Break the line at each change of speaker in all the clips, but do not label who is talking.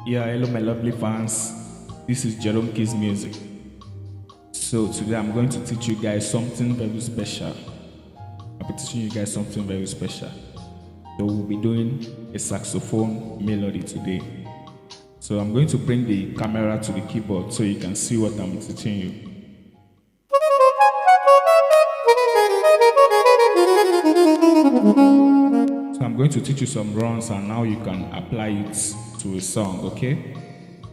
Yeah, hello my lovely fans. This is Jeromekeys music. So today I'm going to teach you guys something very special. I'll be teaching you guys something very special. So we'll be doing a saxophone melody today. So I'm going to bring the camera to the keyboard so you can see what I'm teaching you. So I'm going to teach you some runs and now you can apply it to a song, okay?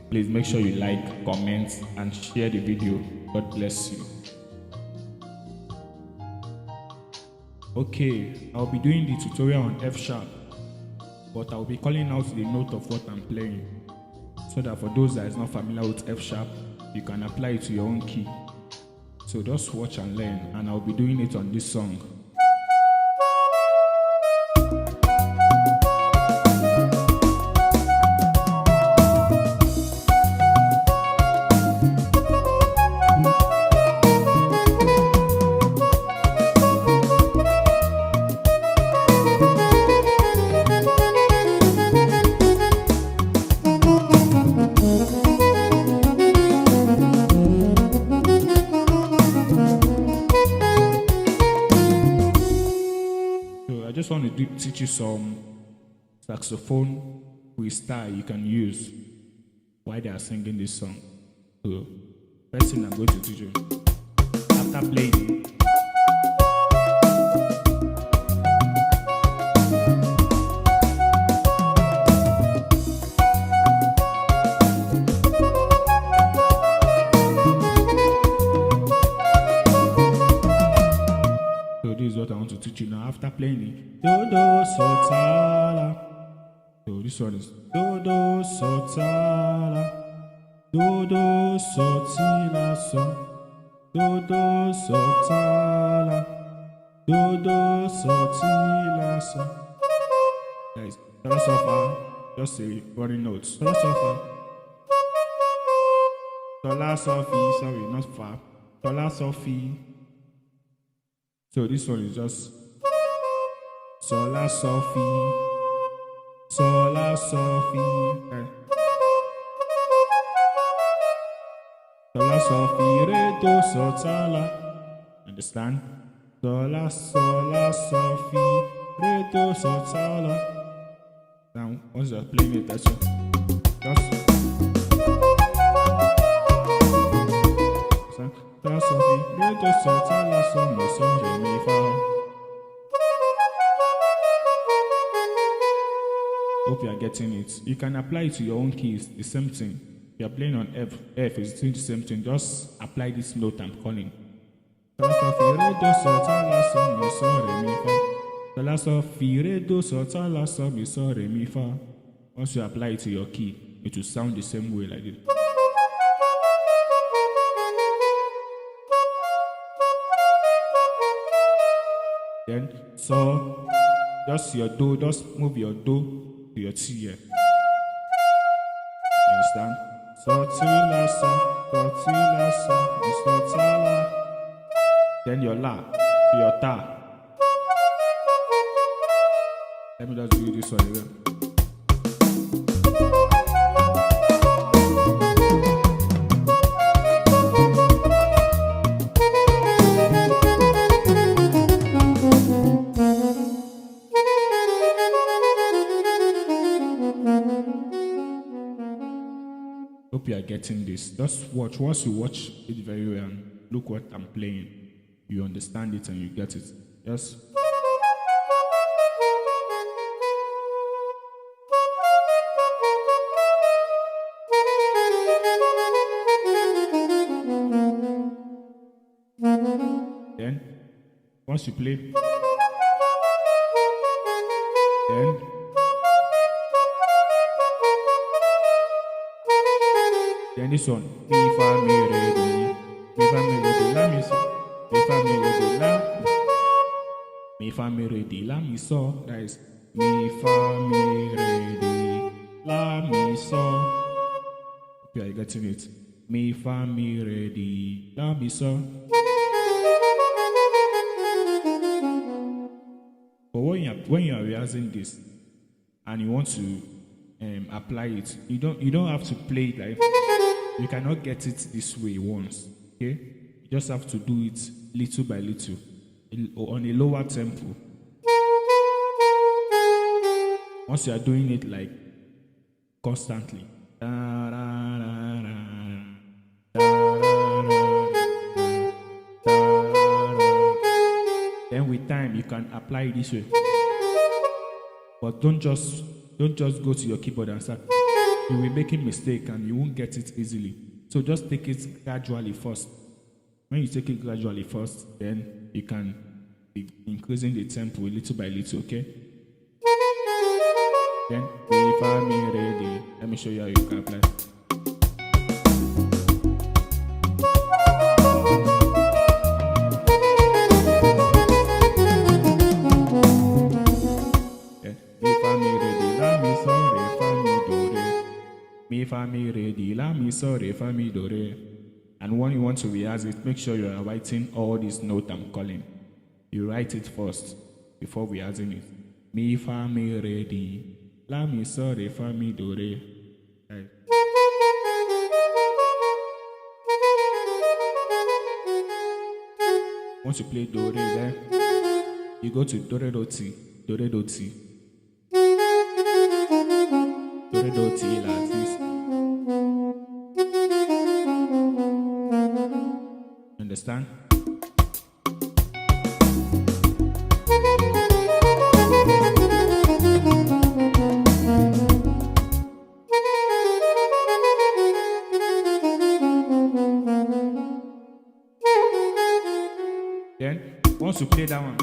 Please make sure you like, comment, and share the video. God bless you. Okay, I'll be doing the tutorial on F sharp, but I'll be calling out the note of what I'm playing, so that for those that is not familiar with F sharp, you can apply it to your own key. So just watch and learn, and I'll be doing it on this song. I just want to teach you some saxophone style you can use while they are singing this song. So, first thing I'm going to teach you, after playing, so this is what I want to teach you now. After playing it, do do so ta la. So this one is do do so ta la, do do so ti la so, do do so ta la, do do so ti la so. Guys, so far, just a running note. So far, so la so fi, sorry, not fa. So la so fi. So this one is just so la so fi. So la so fi, so la so fi, re do so ta la. Understand? So la so fi, re do so ta la. Now once you're playing it, that's it. Just so la so fi, re do so ta la so mi so re mi fa. Hope you are getting it. You can apply it to your own keys, the same thing. If you are playing on F is doing the same thing. Just apply this note I'm calling. So la so fi, re do so ta la so mi so re mi fa. So la so fi, re do so ta la so mi so re mi fa. Once you apply it to your key, it will sound the same way like this. Then so just your do, just move your do to your T here. You understand? So ti la so, mi so ta la. Then your la to your ta. Let me just do this one again. Hope you are getting this. Just watch. Once you watch it very well and look what I'm playing, you understand it and you get it. Just then once you play, then this one, mi fa mi re di, mi fa mi re di la mi so, mi fa mi re di la, mi fa mi re di la mi so. That is mi fa mi re di la mi so. Hope you are getting it. Mi fa mi re di la mi so. But when you are rehearsing this and you want to apply it. You don't have to play it like you cannot get it this way once. Okay, you just have to do it little by little on a lower tempo. Once you are doing it like constantly, then with time you can apply it this way. But don't just go to your keyboard and start. You will be making mistake and you won't get it easily. So just take it gradually first. When you take it gradually first, then you can be increasing the tempo little by little, okay? Then, if I'm ready, let me show you how you can apply. If I'm ready, la mi so re fa mi do re. Mi fa mi ready, la mi so re fa mi do re. And when you want to rehearse it, make sure you are writing all these notes I'm calling. You write it first before rehearsing it. Mi fa mi ready, la mi so re fa mi do re. Right. Once you play do re, then you go to do re do ti, do re do ti. Do re do ti like this. Understand? Then, once you play that one,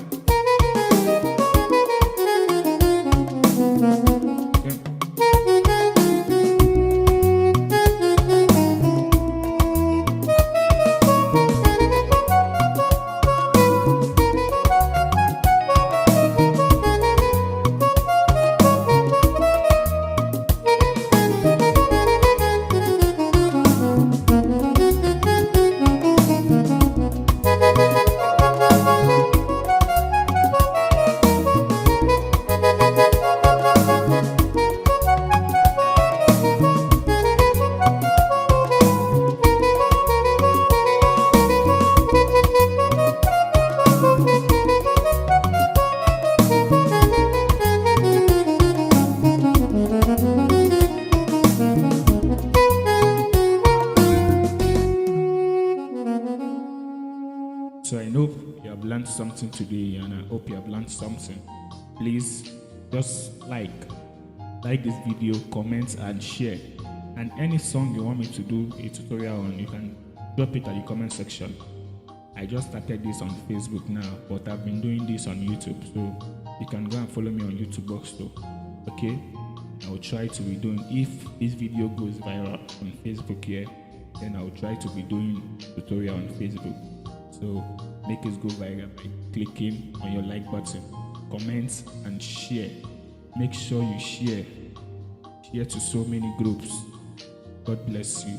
so I know you have learned something today, and I hope you have learned something. Please just like this video, comment and share. And any song you want me to do a tutorial on, you can drop it at the comment section. I just started this on Facebook now, but I've been doing this on YouTube, so you can go and follow me on YouTube box too. Okay, I will try to be doing, if this video goes viral on Facebook here, then I will try to be doing tutorial on Facebook. So make it go viral by clicking on your like button, comment and share. Make sure you share to so many groups. God bless you.